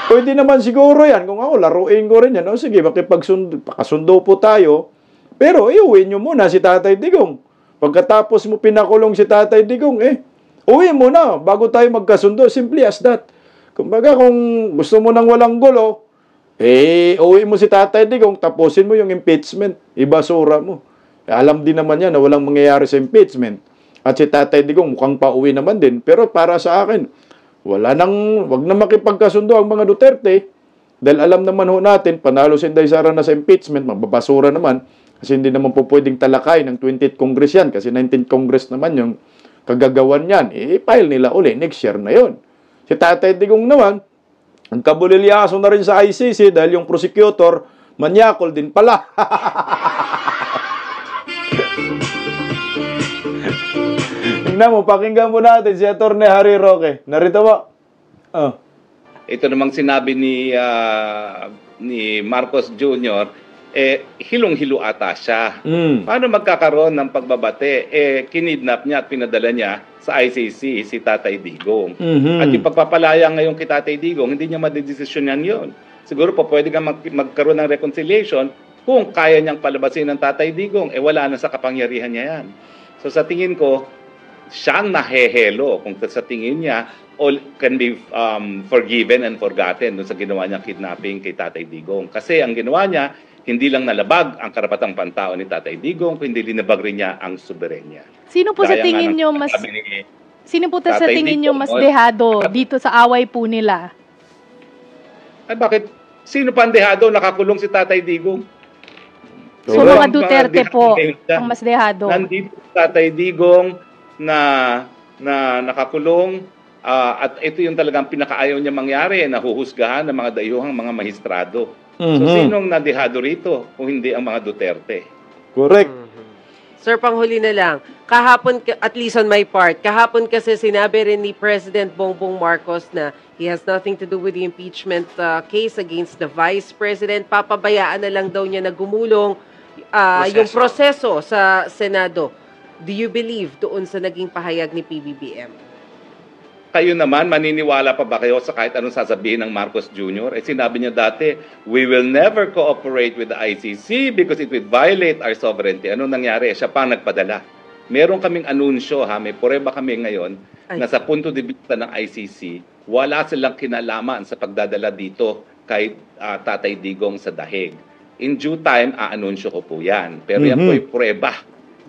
Pwede naman siguro yan. Kung ako, laruin ko rin yan. O sige, pakasundo po tayo. Pero iuwi nyo muna si Tatay Digong. Pagkatapos mo pinakulong si Tatay Digong, uwi mo na bago tayo magkasundo. Simply as that. Kumbaga, kung gusto mo nang walang gulo, uwi mo si Tatay Digong, tapusin mo yung impeachment. Ibasura mo. Alam din naman yan na walang mangyayari sa impeachment. At si Tatay Digong mukhang pauwi naman din. Pero para sa akin, wag na makipagkasundo ang mga Duterte. Dahil alam naman ho natin, panalo si Inday Sara na sa impeachment, magbabasura naman. Kasi hindi naman po pwedeng talakay ng 20th Congress yan. Kasi 19th Congress naman yung kagagawan yan. I-file nila uli next year na yon. Si Tatay Digong naman, ang kabulilyaso na rin sa ICC dahil yung prosecutor, manyakol din pala. Tingnan mo, pakinggan mo natin si Atty. Harry Roque. Narito mo. Ito namang sinabi ni Marcos Jr., hilong-hilo ata siya. Paano magkakaroon ng pagbabate? Kinidnap niya at pinadala niya sa ICC si Tatay Digong. At yung pagpapalaya ngayon kay Tatay Digong, hindi niya madedesisyonan yon. Siguro po pwede ka magkaroon ng reconciliation kung kaya niyang palabasin ng Tatay Digong. Wala na sa kapangyarihan niya yan. So sa tingin ko, siyang nahehelo kung sa tingin niya all can be forgiven and forgotten sa ginawa niyang kidnapping kay Tatay Digong. Kasi ang ginawa niya, hindi lang nalabag ang karapatang pantao ni Tatay Digong, kundi linabag rin niya ang soberenya. Sino po sa tingin niyo mas dehado dito sa away po nila? Ay bakit? Sino pa ang dehado? Nakakulong si Tatay Digong. So mga Duterte po ang mas dehado. Nandito si Tatay Digong na nakakulong at ito yung talagang pinakaayaw niya mangyari, nahuhusgahan ng mga dayuhang mga maestrado. So sinong nadehado rito kung hindi ang mga Duterte? Correct. Sir, panghuli na lang. Kahapon, at least on my part, kahapon kasi sinabi rin ni President Bongbong Marcos na he has nothing to do with the impeachment case against the Vice President. Papabayaan na lang daw niya na gumulong yung proseso sa Senado. Do you believe doon sa naging pahayag ni PBBM? Kayo naman, maniniwala pa ba kayo sa kahit anong sasabihin ng Marcos Jr.? Sinabi niya dati, we will never cooperate with the ICC because it will violate our sovereignty. Ano nangyari? Siya pa nagpadala. Meron kaming anunsyo, may pureba kami ngayon, na sa punto de vista ng ICC, wala silang kinalaman sa pagdadala dito kay Tatay Digong sa dahig. In due time, aanunsyo ko po yan. Pero yan po ay pureba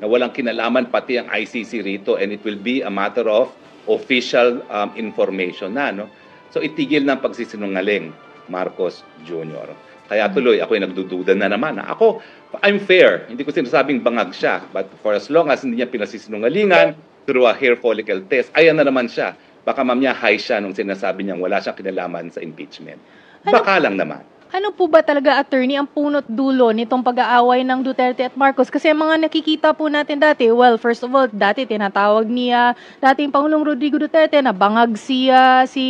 na walang kinalaman pati ang ICC rito, and it will be a matter of official information na, no? So itigil ng pagsisinungaling, Marcos Jr. Kaya tuloy, ako'y nagdududa na naman. Ako, I'm fair. Hindi ko sinasabing bangag siya. But for as long as hindi niya pinasisinungalingan through a hair follicle test, ayan na naman siya. Baka mamaya high siya nung sinasabi niyang wala siyang kinalaman sa impeachment. Baka lang naman. Ano po ba talaga, attorney, ang punot dulo nitong pag-aaway ng Duterte at Marcos? Kasi ang mga nakikita po natin dati, well, first of all, dati tinatawag niya dating Pangulong Rodrigo Duterte na bangag si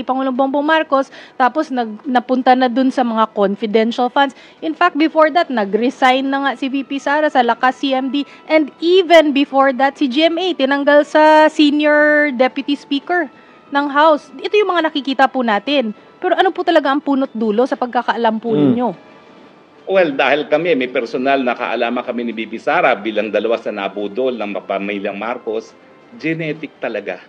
Pangulong Bongbong Marcos, tapos napunta na dun sa mga confidential funds. In fact, before that, nag-resign na nga si VP Sara sa Lakas CMD, and even before that, si GMA tinanggal sa Senior Deputy Speaker ng House. Ito yung mga nakikita po natin. Pero ano po talaga ang punot dulo sa pagkakaalam po ninyo? Well, dahil kami, may personal na kaalaman kami ni Bibi Sara bilang dalawa sa nabudol ng pamilyang Marcos, genetic talaga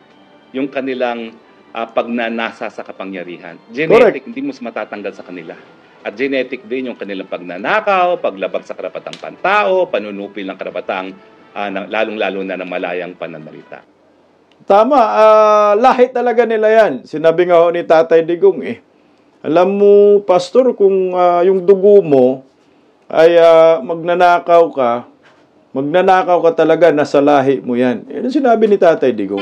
yung kanilang pagnanasa sa kapangyarihan. Genetic, hindi mo matatanggal sa kanila. At genetic din yung kanilang pagnanakaw, paglabag sa karapatang pantao, panunupil ng karapatang lalong-lalo na ng malayang pananalita. Tama, lahi talaga nila yan. Sinabi nga ho ni Tatay Digong Alam mo, Pastor, kung yung dugo mo ay magnanakaw ka talaga, nasa lahi mo yan. Yan ang sinabi ni Tatay Digong.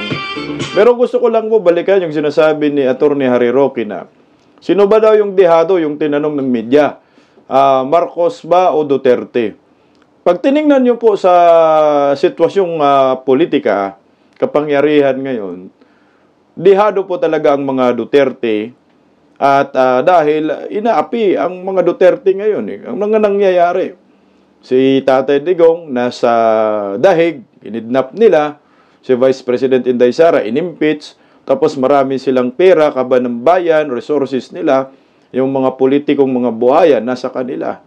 Pero gusto ko lang po balikan yung sinasabi ni Atty. Harry Roque na sino ba daw yung dehado, yung tinanong ng media? Marcos ba o Duterte? Pag tiningnan nyo po sa sitwasyong politika, kapangyarihan ngayon, dehado po talaga ang mga Duterte at dahil inaapi ang mga Duterte ngayon. Ang mga nangyayari. Si Tatay Digong nasa dahig, kinidnap nila. Si Vice President Inday Sara inimpeach. Tapos marami silang pera, kaban ng bayan, resources nila. Yung mga politikong mga buhayan nasa kanila.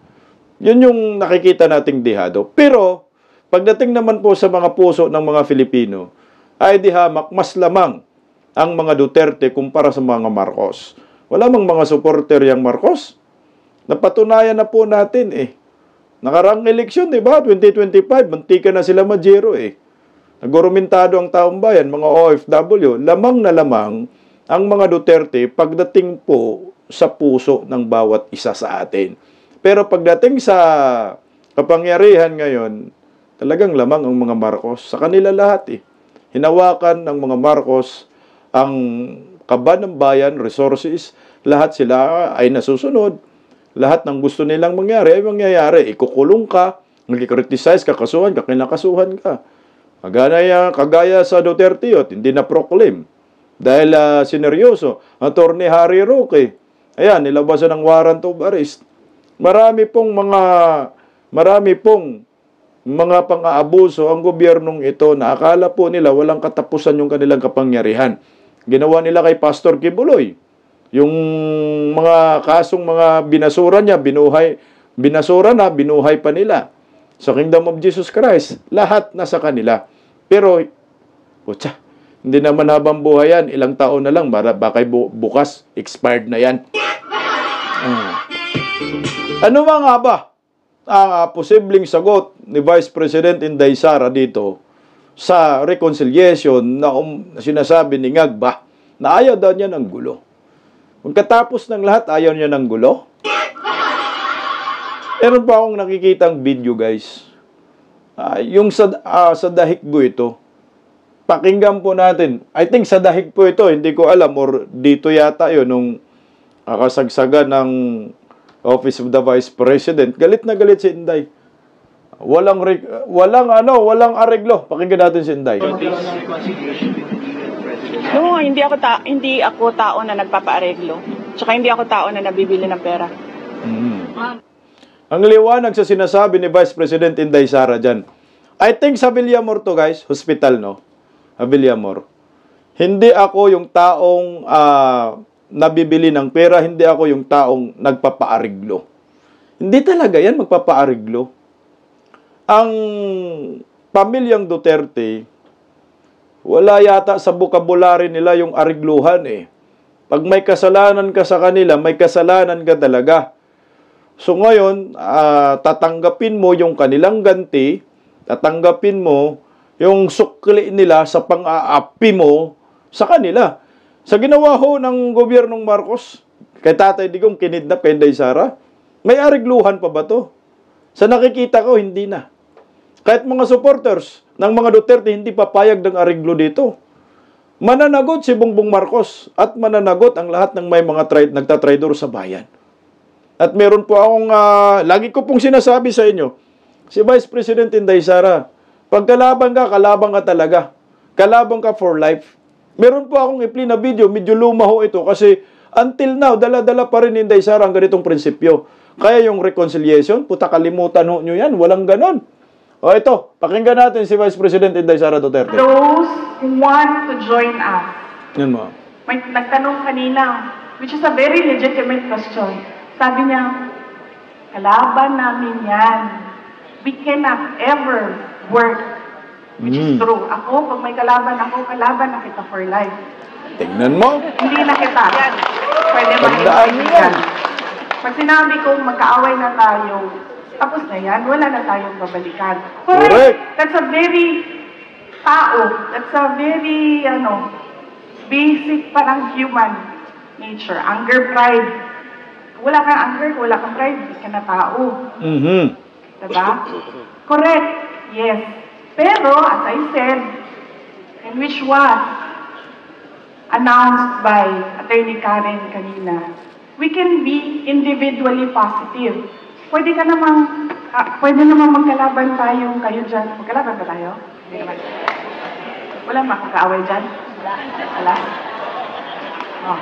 Yun yung nakikita nating dihado. Pero, pagdating naman po sa mga puso ng mga Filipino, ay di hamak mas lamang ang mga Duterte kumpara sa mga Marcos. Wala mang mga supporter yang Marcos. Napatunayan na po natin Nakarang eleksyon, di ba? 2025, mantika na sila majero Nagurumentado ang taong bayan, mga OFW, lamang na lamang ang mga Duterte pagdating po sa puso ng bawat isa sa atin. Pero pagdating sa kapangyarihan ngayon, talagang lamang ang mga Marcos. Sa kanila lahat Hinawakan ng mga Marcos ang kaban ng bayan, resources, lahat sila ay nasusunod. Lahat ng gusto nilang mangyari ay mangyayari. Ikukulong ka, nag-criticize, kakasuhan ka, kinakasuhan ka. Kagaya sa Duterte hindi na proclaim. Dahil sineryoso. Attorney Harry Roque, ayan, nilabasan ng warrant of arrest. Marami pong mga pang-aabuso ang gobyernong ito na akala po nila walang katapusan yung kanilang kapangyarihan. Ginawa nila kay Pastor Kibuloy. Yung mga kasong mga binasura niya, binasura na, binuhay pa nila. Sa Kingdom of Jesus Christ, lahat nasa kanila. Pero, hindi naman habang buhay yan, ilang taon na lang, baka bukas, expired na yan. Ano nga ba ang posibleng sagot ni Vice President Inday Sara dito sa reconciliation na sinasabi ni Ngagba na ayaw daw niya ng gulo? Pagkatapos ng lahat, ayaw niya ng gulo. Meron pa akong nakikitang video, guys. Yung sa dahig po ito. Pakinggan po natin. I think sa dahig po ito, hindi ko alam, or dito yata yun, nung kasagsagan ng Office of the Vice President. Galit na galit si Inday. Walang areglo. Pakinggan natin si Inday. No, hindi ako tao na nagpapaareglo. Tsaka hindi ako tao na nabibili ng pera. Ang liwanag sa sinasabi ni Vice President Inday Sara dyan. I think sa Villamor to, guys. Hospital, no? Villamor. Hindi ako yung taong nabibili ng pera. Hindi ako yung taong nagpapaareglo. Hindi talaga yan magpapaareglo. Ang pamilyang Duterte, wala yata sa bokabulary nila yung arigluhan Pag may kasalanan ka sa kanila, may kasalanan ka talaga. So ngayon, tatanggapin mo yung kanilang ganti, tatanggapin mo yung sukli nila sa pang-aapi mo sa kanila. Sa ginawa ho ng gobyernong Marcos, kay Tatay Digong kinidnap kay Inday Sara, may arigluhan pa ba to? Sa nakikita ko, hindi na. Kahit mga supporters ng mga Duterte, hindi papayag ng ariglo dito. Mananagot si Bongbong Marcos at mananagot ang lahat ng may mga nagtatraidor sa bayan. At meron po akong, lagi ko pong sinasabi sa inyo, si Vice President Inday Sara, pag kalaban ka talaga. Kalaban ka for life. Meron po akong i-play na video, medyo luma ho ito, kasi until now, dala-dala pa rin Inday Sara ang ganitong prinsipyo. Kaya yung reconciliation, kalimutan ho nyo yan, walang ganon. O ito, pakinggan natin si Vice President Inday Sara Duterte. Those who want to join us. Yan mo. May nagtanong kanina, which is a very legitimate question. Sabi niya, kalaban namin yan. We cannot ever work. Which is true. Ako, pag may kalaban na kita for life. Tingnan mo. Hindi na kita. Pwede makikita. Pag sinabi kong magkaaway na tayo, tapos na yan, wala na tayong babalikan. Correct. That's a very that's a very, basic parang human nature. Anger, pride. Wala kang anger, wala kang pride, hindi ka na tao. Diba? Correct. Yes. Pero, as I said, and which was announced by Attorney Karen kanina, we can be individually positive. Pwede namang magkalaban kayo dyan. Magkalaban ba tayo? Hindi naman. Wala makakaaway dyan? Wala? Oh.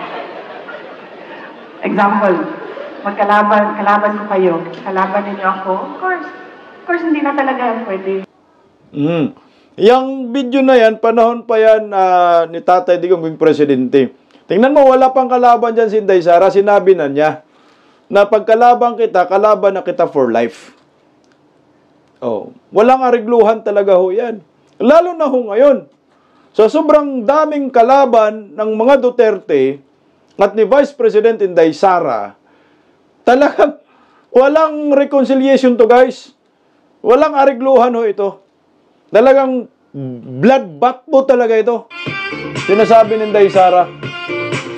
Example, kalaban ko kayo. Kalaban ninyo ako? Of course. Of course, hindi na talaga yan pwede. Yang video na yan, panahon pa yan ni Tatay Digong yung presidente. Tingnan mo, wala pang kalaban dyan si Inday Sara. Sinabi na niya na pagkalaban kita, kalaban na kita for life. Oh, walang arigluhan talaga ho yan. Lalo na ho ngayon. So, sobrang daming kalaban ng mga Duterte at ni Vice President Inday Sara, talagang walang reconciliation to, guys. Walang arigluhan ho ito. Talagang bloodbath po talaga ito. Sinasabi ni Inday Sara.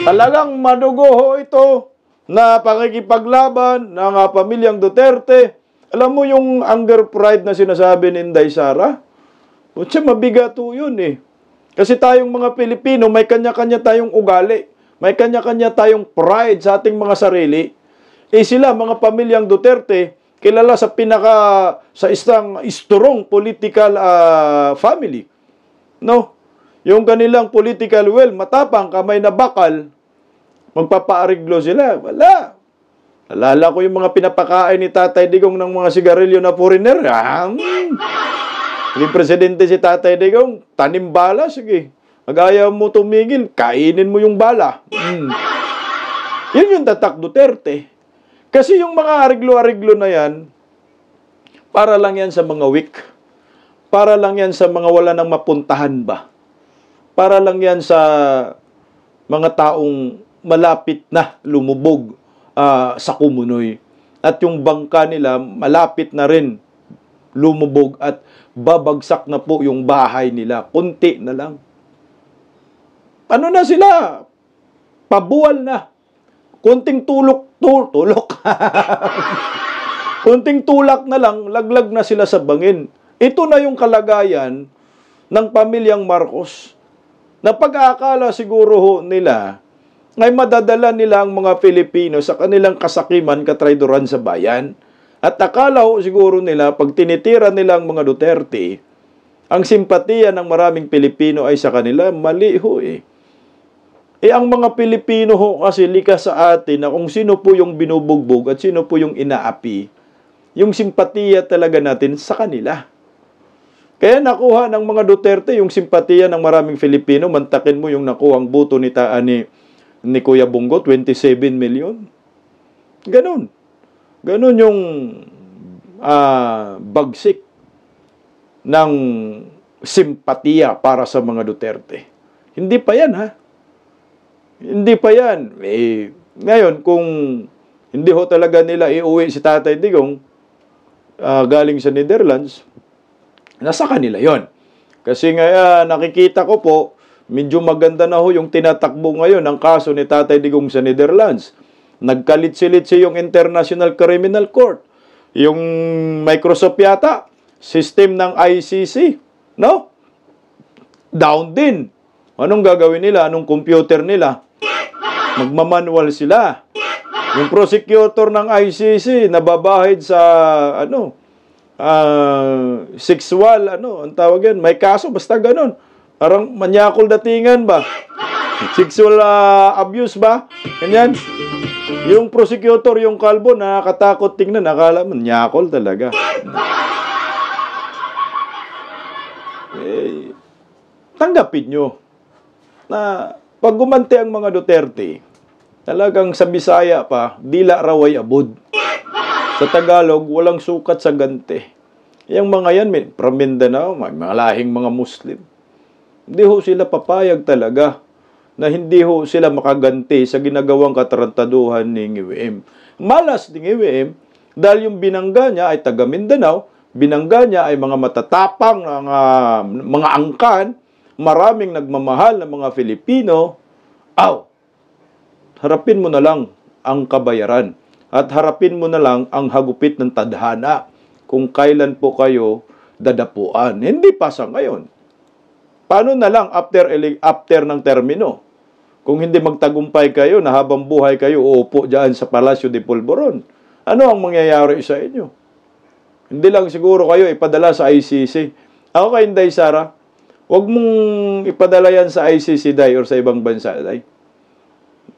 Talagang madugo ho ito na pakikipaglaban ng pamilyang Duterte. Alam mo yung anger pride na sinasabi ni Inday Sara? Putya, mabigat ho yun eh. Kasi tayong mga Pilipino, may kanya-kanya tayong ugali. May kanya-kanya tayong pride sa ating mga sarili. Eh sila, mga pamilyang Duterte, kilala sa sa isang strong political family. No? Yung kanilang political will, matapang, kamay na bakal, magpapaariglo sila. Wala. Alala ko yung mga pinapakain ni Tatay Digong ng mga sigarilyo na foreigner. Yung presidente si Tatay Digong, tanim bala, sige. Mag-ayaw mo tumigil, kainin mo yung bala. Yun yung tatak Duterte. Kasi yung mga ariglo-ariglo na yan, para lang yan sa mga weak. Para lang yan sa mga wala nang mapuntahan ba. Para lang yan sa mga taong malapit na lumubog sa kumunoy. At yung bangka nila, malapit na rin lumubog at babagsak na po yung bahay nila. Kunti na lang. Ano na sila? Pabuwal na. Kunting tulok. Kunting tulak na lang, laglag na sila sa bangin. Ito na yung kalagayan ng pamilyang Marcos. Na pag-aakala siguro ho nila, ay madadala nila ang mga Pilipino sa kanilang kasakiman, katraidoran sa bayan. At akala ho siguro nila, pag tinitira nila ang mga Duterte, ang simpatiya ng maraming Pilipino ay sa kanila, mali ho eh. Ang mga Pilipino ho kasi likas sa atin na kung sino po yung binubugbog at sino po yung inaapi, yung simpatiya talaga natin sa kanila. Kaya nakuha ng mga Duterte yung simpatiya ng maraming Filipino, mantakin mo yung nakuhang boto ni Kuya Bongo, 27 million. Ganon. Ganon yung bagsik ng simpatiya para sa mga Duterte. Hindi pa yan, ha? Hindi pa yan. Ngayon, kung hindi ho talaga nila iuwi si Tatay Digong galing sa Netherlands, nasa kanila yon. Kasi nga nakikita ko po, medyo maganda na ho yung tinatakbo ngayon ng kaso ni Tatay Digong sa Netherlands. Nagkalit-silitsi yung International Criminal Court. Yung Microsoft yata, system ng ICC, no? Down din. Anong gagawin nila? Anong computer nila? Magmamanual sila. Yung prosecutor ng ICC, nababahid sa, sexual, ang tawag yan? May kaso, basta ganun. Parang manyakol datingan ba? Sexual abuse ba? Ganyan. Yung prosecutor, yung kalbo, nakakatakot tingnan. Nakala, manyakol talaga. Tanggapin nyo na pag gumante ang mga Duterte, talagang sa Bisaya pa, dila raway abod. Sa Tagalog, walang sukat sa gante. Yung mga yan, from Mindanao, may mga lahing mga Muslim. Hindi ho sila papayag talaga na hindi ho sila makaganti sa ginagawang katarantaduhan ni Ngiwim. Malas ni Ngiwim, dahil yung binangga niya ay taga Mindanao, binangga niya ay mga matatapang, mga angkan, maraming nagmamahal na mga Filipino. Harapin mo na lang ang kabayaran at harapin mo na lang ang hagupit ng tadhana kung kailan po kayo dadapuan. Hindi pa sa ngayon. Paano na lang after ng termino? Kung hindi magtagumpay kayo na habang buhay kayo uupo dyan sa Palasyo de Polvoron, ano ang mangyayari sa inyo? Hindi lang siguro kayo ipadala sa ICC. Ako kay Inday Sara, huwag mong ipadala yan sa ICC, Day, or sa ibang bansa, Day.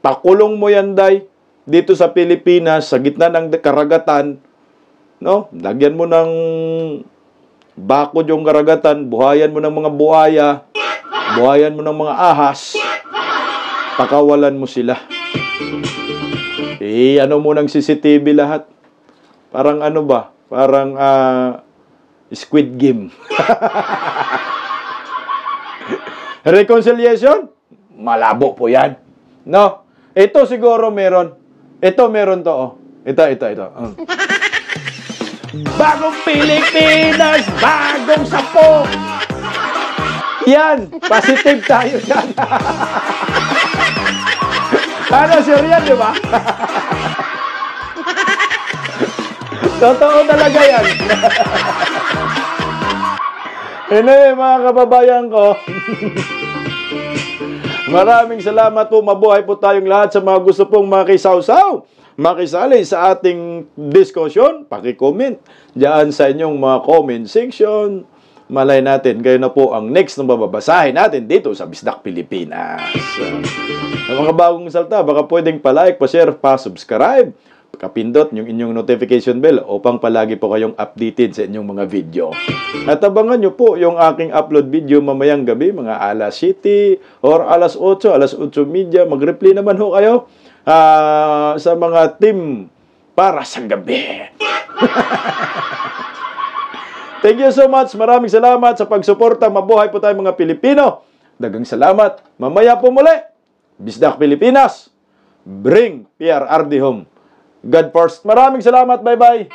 Pakulong mo yan, Day, dito sa Pilipinas, sa gitna ng karagatan, No? Lagyan mo ng bakod yung karagatan, buhayan mo ng mga buhaya, buhayan mo ng mga ahas, pakawalan mo sila. Ano mo ng CCTV lahat. Parang ano ba? Parang Squid Game. Reconciliation? Malabo po yan. No? Ito siguro meron. Ito meron to. Oh. Ito. Bagong Pilipinas, bagong sapok. Yan, positive tayo yan. Ano, sure yan, di ba? Totoo talaga yan. Anyway, mga kababayan ko, maraming salamat po. Mabuhay po tayong lahat. Sa mga gusto pong makisawsaw, makisali sa ating diskusyon, paki-comment diyan sa inyong mga comment section. Malay natin, kayo na po ang next na mababasahin natin dito sa Bisdak Pilipinas. Sa mga bagong salta, baka pwedeng pa-like, pa-share, pa-subscribe, kapindot yung inyong notification bell upang palagi po kayong updated sa inyong mga video. At abangan nyo po yung aking upload video mamayang gabi, mga alas 7 or alas 8, alas 8:30. Mag-reply naman ho kayo sa mga team para sa gabi. Thank you so much. Maraming salamat sa pagsuporta. Mabuhay po tayo mga Pilipino. Dagang salamat. Mamaya po muli. Bisdak Pilipinas. Bring PRRD home. God first. Maraming salamat. Bye-bye.